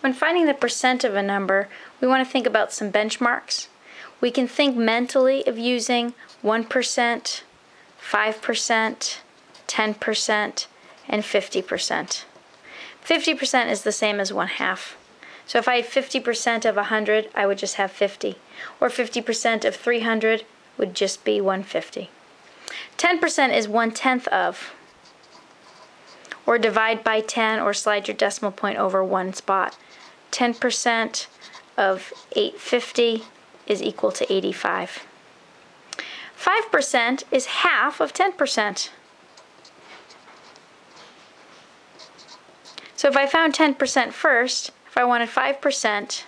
When finding the percent of a number, we want to think about some benchmarks. We can think mentally of using 1%, 5%, 10%, and 50%. 50% is the same as 1/2. So if I had 50% of 100, I would just have 50. Or 50% of 300 would just be 150. 10% is 1/10 of. Or divide by 10 or slide your decimal point over one spot. 10% of 850 is equal to 85. 5% is half of 10%. So if I found 10% first, if I wanted 5%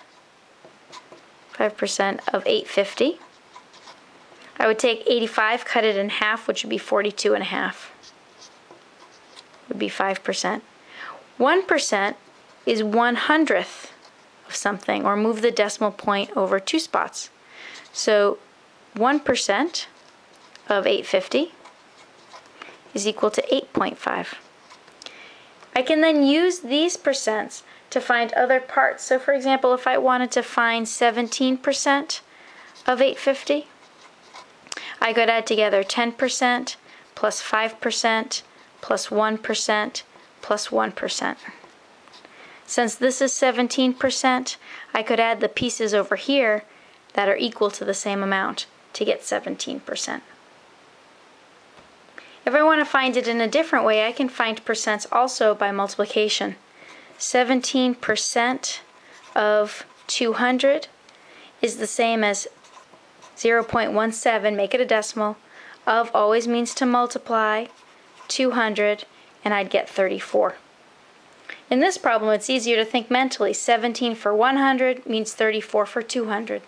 of 850, I would take 85, cut it in half, which would be 42.5. Would be 5%. 1% is 1/100th of something, or move the decimal point over two spots. So 1% of 850 is equal to 8.5. I can then use these percents to find other parts. So for example, if I wanted to find 17% of 850, I could add together 10% plus 5% plus 1% plus 1%. Since this is 17%, I could add the pieces over here that are equal to the same amount to get 17%. If I want to find it in a different way, I can find percents also by multiplication. 17% of 200 is the same as 0.17, make it a decimal, of always means to multiply 200, and I'd get 34. In this problem, it's easier to think mentally. 17 for 100 means 34 for 200.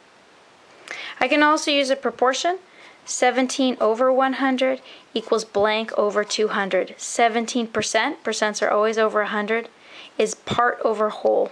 I can also use a proportion. 17 over 100 equals blank over 200. 17%, percents are always over 100, is part over whole.